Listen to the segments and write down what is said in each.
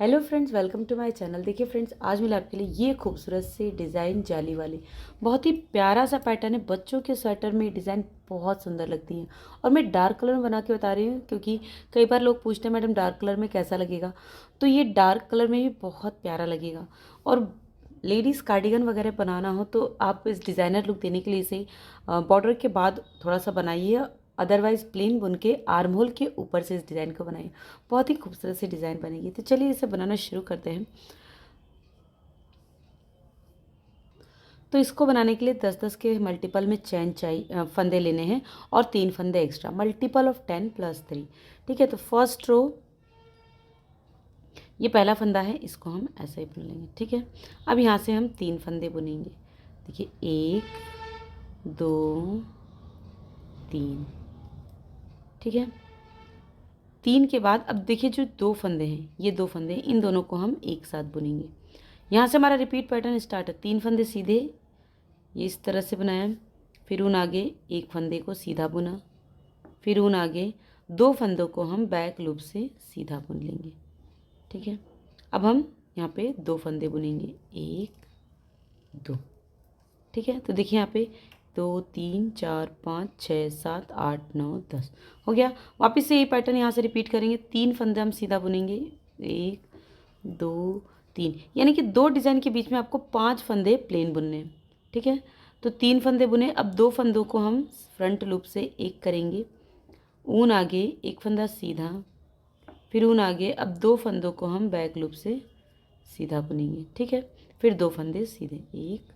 Hello friends, welcome to my channel. देखिए friends, आज मैं आपके लिए ये खूबसूरत सी डिज़ाइन जाली वाली बहुत ही प्यारा सा पैटर्न है। बच्चों के स्वेटर में डिज़ाइन बहुत सुंदर लगती है और मैं डार्क कलर में बना के बता रही हूँ क्योंकि कई बार लोग पूछते हैं मैडम डार्क कलर में कैसा लगेगा, तो ये डार्क कलर में भी बहुत प्यारा लगेगा। और लेडीज़ कार्डिगन वगैरह बनाना हो तो आप इस डिज़ाइनर लुक देने के लिए इसे बॉर्डर के बाद थोड़ा सा बनाइए, अदरवाइज़ प्लेन बुन के आर्म होल के ऊपर से इस डिज़ाइन को बनाइए। बहुत ही खूबसूरत सी डिज़ाइन बनेगी। तो चलिए इसे बनाना शुरू करते हैं। तो इसको बनाने के लिए 10-10 के मल्टीपल में चैन चाहिए, फंदे लेने हैं और 3 फंदे एक्स्ट्रा, मल्टीपल ऑफ 10 + 3। ठीक है, तो फर्स्ट रो ये पहला फंदा है, इसको हम ऐसे ही बुन लेंगे। ठीक है, अब यहाँ से हम 3 फंदे बुनेंगे। देखिए 1 2 3। ठीक है, 3 के बाद अब देखिए जो 2 फंदे हैं, ये 2 फंदे हैं, इन दोनों को हम एक साथ बुनेंगे। यहाँ से हमारा रिपीट पैटर्न स्टार्ट है। 3 फंदे सीधे ये इस तरह से बनाया, फिर उन आगे एक फंदे को सीधा बुना, फिर उन आगे 2 फंदों को हम बैक लूप से सीधा बुन लेंगे। ठीक है, अब हम यहाँ पे 2 फंदे बुनेंगे, 1 2। ठीक है, तो देखिए यहाँ पे 2 3 4 5 6 7 8 9 10 हो गया। वापस से ये पैटर्न यहाँ से रिपीट करेंगे। 3 फंदे हम सीधा बुनेंगे, 1 2 3, यानी कि 2 डिज़ाइन के बीच में आपको 5 फंदे प्लेन बुनने हैं। ठीक है, तो 3 फंदे बुने। अब 2 फंदों को हम फ्रंट लूप से एक करेंगे, ऊन आगे एक फंदा सीधा, फिर ऊन आगे। अब 2 फंदों को हम बैक लूप से सीधा बुनेंगे। ठीक है, फिर 2 फंदे सीधे, 1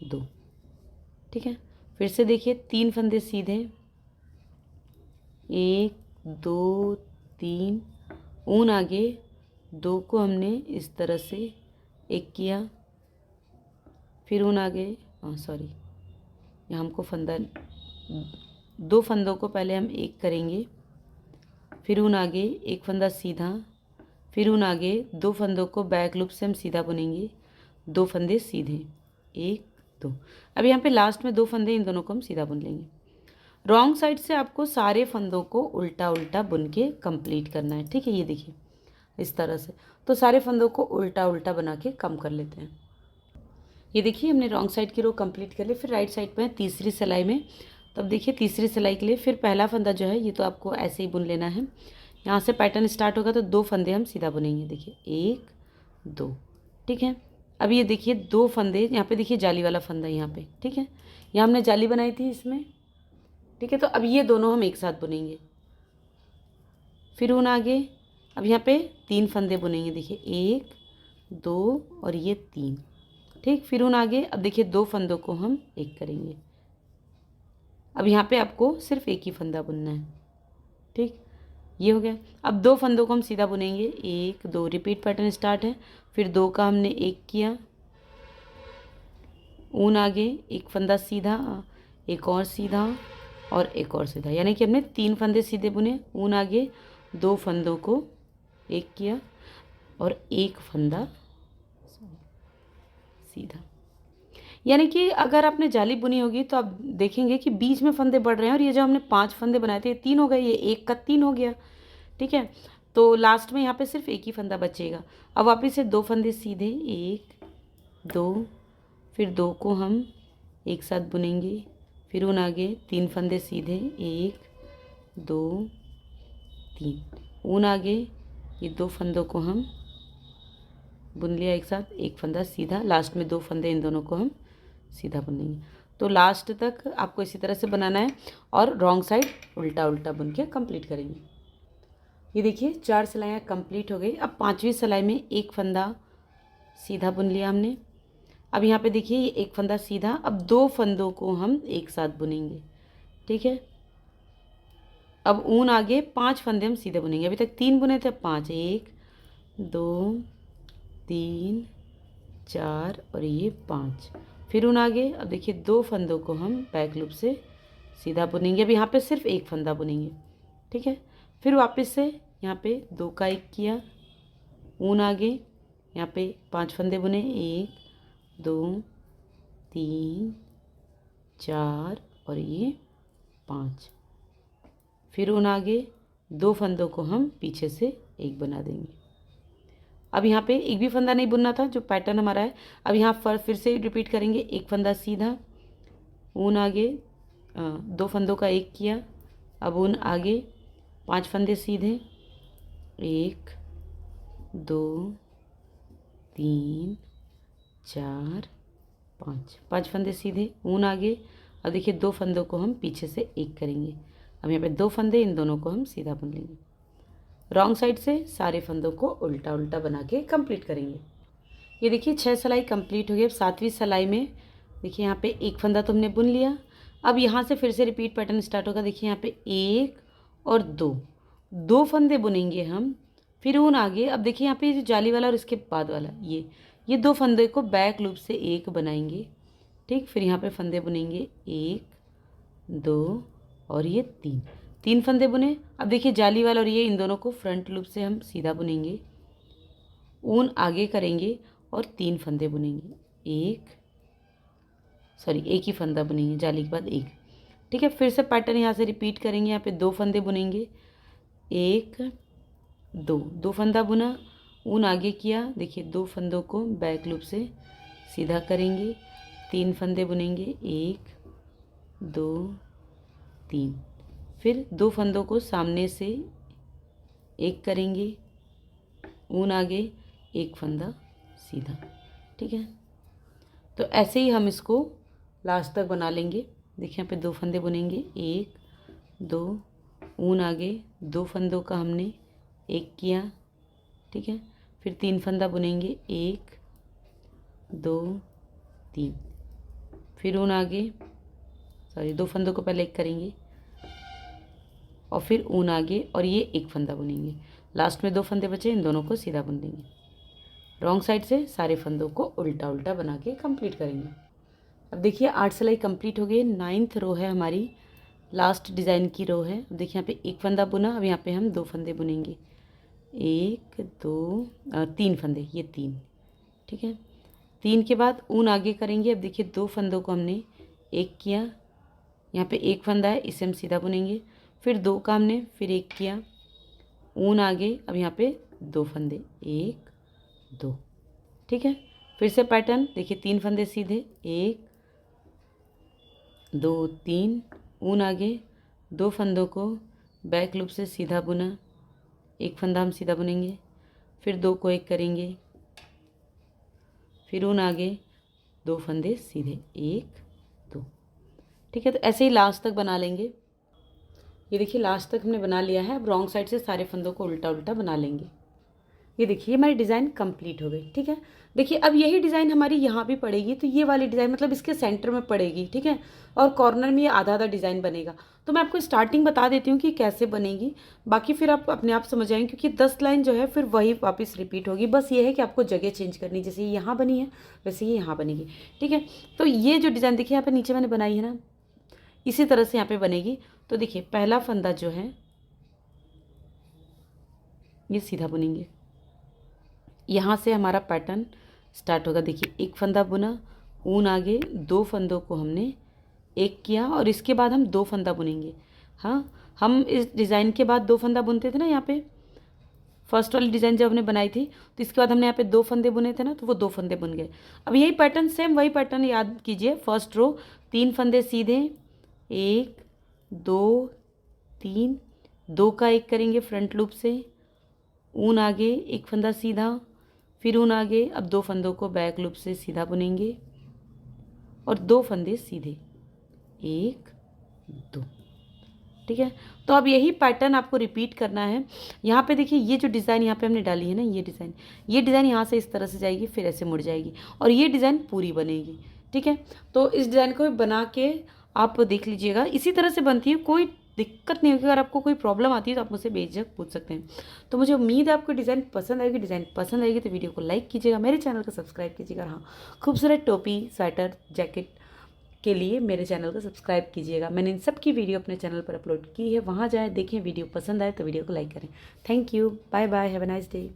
2। ठीक है, फिर से देखिए 3 फंदे सीधे, 1 2 3, ऊन आगे 2 को हमने इस तरह से एक किया, फिर ऊन आगे सॉरी, यहाँ हमको फंदा 2 फंदों को पहले हम एक करेंगे, फिर ऊन आगे एक फंदा सीधा, फिर ऊन आगे 2 फंदों को बैक लूप से हम सीधा बुनेंगे, 2 फंदे सीधे, 1 2। अब यहाँ पे लास्ट में 2 फंदे, इन दोनों को हम सीधा बुन लेंगे। रॉन्ग साइड से आपको सारे फंदों को उल्टा उल्टा बुन के कंप्लीट करना है। ठीक है, ये देखिए इस तरह से। तो सारे फंदों को उल्टा उल्टा बना के कम कर लेते हैं। ये देखिए हमने रॉन्ग साइड की रो कंप्लीट कर ली। फिर राइट साइड पे तीसरी सिलाई में, तब देखिए तीसरी सिलाई के लिए फिर पहला फंदा जो है ये तो आपको ऐसे ही बुन लेना है। यहाँ से पैटर्न स्टार्ट होगा तो 2 फंदे हम सीधा बुनेंगे। देखिए 1 2। ठीक है, अब ये देखिए 2 फंदे, यहाँ पे देखिए जाली वाला फंदा यहाँ पे। ठीक है, यहाँ हमने जाली बनाई थी इसमें। ठीक है, तो अब ये दोनों हम एक साथ बुनेंगे, फिर ऊन आगे। अब यहाँ पे 3 फंदे बुनेंगे। देखिए 1 2 और ये 3। ठीक, फिर ऊन आगे। अब देखिए 2 फंदों को हम एक करेंगे। अब यहाँ पे आपको सिर्फ एक ही फंदा बुनना है। ठीक, ये हो गया। अब 2 फंदों को हम सीधा बुनेंगे, 1 2, रिपीट पैटर्न स्टार्ट है। फिर 2 का हमने एक किया, ऊन आगे एक फंदा सीधा, एक और सीधा और एक और सीधा, यानी कि हमने 3 फंदे सीधे बुने, ऊन आगे 2 फंदों को एक किया और एक फंदा सीधा। यानी कि अगर आपने जाली बुनी होगी तो आप देखेंगे कि बीच में फंदे बढ़ रहे हैं और ये जो हमने 5 फंदे बनाए थे ये 3 हो गए, ये 1 का 3 हो गया। ठीक है, तो लास्ट में यहाँ पे सिर्फ एक ही फंदा बचेगा। अब वापिस से 2 फंदे सीधे, 1 2, फिर 2 को हम एक साथ बुनेंगे, फिर उन आगे 3 फंदे सीधे, 1 2 3, ऊन आगे ये 2 फंदों को हम बुन लिया एक साथ, एक फंदा सीधा, लास्ट में 2 फंदे, इन दोनों को हम सीधा बुनेंगे। तो लास्ट तक आपको इसी तरह से बनाना है और रॉन्ग साइड उल्टा उल्टा बुन के कंप्लीट करेंगे। ये देखिए 4 सिलाइयाँ कंप्लीट हो गई। अब 5वीं सिलाई में एक फंदा सीधा बुन लिया हमने। अब यहाँ पे देखिए ये एक फंदा सीधा, अब 2 फंदों को हम एक साथ बुनेंगे। ठीक है, अब ऊन आगे 5 फंदे हम सीधे बुनेंगे। अभी तक 3 बुने थे, अब 5, 1 2 3 4 और ये 5। फिर ऊन आगे। अब देखिए 2 फंदों को हम बैक लूप से सीधा बुनेंगे। अब यहाँ पे सिर्फ एक फंदा बुनेंगे। ठीक है, फिर वापस से यहाँ पे 2 का एक किया, ऊन आगे, यहाँ पे 5 फंदे बुने, 1 2 3 4 और ये 5। फिर ऊन आगे 2 फंदों को हम पीछे से एक बना देंगे। अब यहाँ पे एक भी फंदा नहीं बुनना था, जो पैटर्न हमारा है। अब यहाँ फिर से रिपीट करेंगे, एक फंदा सीधा, ऊन आगे, 2 फंदों का एक किया, अब ऊन आगे, 5 फंदे सीधे, 1 2 3 4 5 फंदे सीधे, ऊन आगे। अब देखिए 2 फंदों को हम पीछे से एक करेंगे। अब यहाँ पे 2 फंदे, इन दोनों को हम सीधा बुन लेंगे। रॉन्ग साइड से सारे फंदों को उल्टा उल्टा बना के कंप्लीट करेंगे। ये देखिए 6 सिलाई कंप्लीट हो गई। अब 7वीं सिलाई में देखिए यहाँ पे एक फंदा तो हमने बुन लिया। अब यहाँ से फिर से रिपीट पैटर्न स्टार्ट होगा। देखिए यहाँ पे 1 और 2 फंदे बुनेंगे हम, फिर ऊन आगे। अब देखिए यहाँ पे जो जाली वाला और इसके बाद वाला ये 2 फंदे को बैक लूप से एक बनाएंगे, ठीक। फिर यहाँ पे फंदे बुनेंगे 1 2 और ये 3 फंदे बुने। अब देखिए जाली वाला और ये, इन दोनों को फ्रंट लूप से हम सीधा बुनेंगे, ऊन आगे करेंगे और 3 फंदे बुनेंगे। एक ही फंदा बुनेंगे जाली के बाद एक, ठीक है। फिर से पैटर्न यहाँ से रिपीट करेंगे। यहाँ पे 2 फंदे बुनेंगे, 1 2 फंदा बुना, ऊन आगे किया। देखिए 2 फंदों को बैक लूप से सीधा करेंगे, 3 फंदे बुनेंगे, 1 2 3। फिर 2 फंदों को सामने से एक करेंगे, ऊन आगे, 1 फंदा सीधा, ठीक है। तो ऐसे ही हम इसको लास्ट तक बना लेंगे। देखिए यहाँ पे 2 फंदे बुनेंगे, 1 2, ऊन आगे, 2 फंदों का हमने एक किया, ठीक है। फिर 3 फंदा बुनेंगे, 1 2 3। फिर ऊन आगे, 2 फंदों को पहले एक करेंगे और फिर ऊन आगे और ये 1 फंदा बुनेंगे। लास्ट में 2 फंदे बचे, इन दोनों को सीधा बुन देंगे। रॉन्ग साइड से सारे फंदों को उल्टा उल्टा बना के कंप्लीट करेंगे। अब देखिए 8 सिलाई कंप्लीट हो गई। 9th रो है हमारी, लास्ट डिज़ाइन की रो है। अब देखिए यहाँ पे 1 फंदा बुना। अब यहाँ पे हम 2 फंदे बुनेंगे, 1 2 3 फंदे, ये 3, ठीक है। 3 के बाद ऊन आगे करेंगे। अब देखिए 2 फंदों को हमने एक किया, यहाँ पे 1 फंदा है, इसे हम सीधा बुनेंगे। फिर 2 का हमने फिर एक किया, ऊन आगे। अब यहाँ पे 2 फंदे, 1 2, ठीक है। फिर से पैटर्न देखिए, 3 फंदे सीधे, 1 2 3, ऊन आगे, 2 फंदों को बैक लूप से सीधा बुना, 1 फंदा हम सीधा बुनेंगे। फिर 2 को एक करेंगे, फिर ऊन आगे, 2 फंदे सीधे, 1 2, ठीक है। तो ऐसे ही लास्ट तक बना लेंगे। ये देखिए लास्ट तक हमने बना लिया है। अब रॉन्ग साइड से सारे फंदों को उल्टा उल्टा बना लेंगे। ये देखिए हमारी डिज़ाइन कंप्लीट हो गई, ठीक है। देखिए अब यही डिज़ाइन हमारी यहाँ भी पड़ेगी, तो ये वाली डिज़ाइन मतलब इसके सेंटर में पड़ेगी, ठीक है। और कॉर्नर में ये आधा आधा डिज़ाइन बनेगा। तो मैं आपको स्टार्टिंग बता देती हूँ कि कैसे बनेगी, बाकी फिर आप अपने आप समझ जाएंगे, क्योंकि 10 लाइन जो है फिर वही वापस रिपीट होगी। बस ये है कि आपको जगह चेंज करनी, जैसे ये यहाँ बनी है वैसे ये यहाँ बनेगी, ठीक है। तो ये जो डिज़ाइन देखिए यहाँ पर नीचे मैंने बनाई है ना, इसी तरह से यहाँ पर बनेगी। तो देखिए पहला फंदा जो है ये सीधा बुनेंगे, यहाँ से हमारा पैटर्न स्टार्ट होगा। देखिए 1 फंदा बुना, ऊन आगे, 2 फंदों को हमने एक किया और इसके बाद हम 2 फंदा बुनेंगे। हाँ, हम इस डिज़ाइन के बाद 2 फंदा बुनते थे ना, यहाँ पे फर्स्ट वाली डिज़ाइन जब हमने बनाई थी तो इसके बाद हमने यहाँ पे 2 फंदे बुने थे ना, तो वो 2 फंदे बुन गए। अब यही पैटर्न सेम वही पैटर्न याद कीजिए। फर्स्ट रो 3 फंदे सीधे, 1 2 3, 2 का एक करेंगे फ्रंट लूप से, ऊन आगे, 1 फंदा सीधा, फिर ऊन आगे। अब 2 फंदों को बैक लूप से सीधा बुनेंगे और 2 फंदे सीधे, 1 2, ठीक है। तो अब यही पैटर्न आपको रिपीट करना है। यहाँ पे देखिए ये जो डिज़ाइन यहाँ पे हमने डाली है ना, ये डिज़ाइन यहाँ से इस तरह से जाएगी, फिर ऐसे मुड़ जाएगी और ये डिज़ाइन पूरी बनेगी, ठीक है। तो इस डिज़ाइन को बना के आप देख लीजिएगा, इसी तरह से बनती है, कोई दिक्कत नहीं होगी। अगर आपको कोई प्रॉब्लम आती है तो आप मुझसे बेझिझक पूछ सकते हैं। तो मुझे उम्मीद है आपको डिज़ाइन पसंद आएगी। डिज़ाइन पसंद आएगी तो वीडियो को लाइक कीजिएगा, मेरे चैनल को सब्सक्राइब कीजिएगा। हाँ, खूबसूरत टोपी, स्वेटर, जैकेट के लिए मेरे चैनल को सब्सक्राइब कीजिएगा। मैंने इन सब की वीडियो अपने चैनल पर अपलोड की है, वहाँ जाएँ देखें। वीडियो पसंद आए तो वीडियो को लाइक करें। Thank you, bye bye, have a nice day.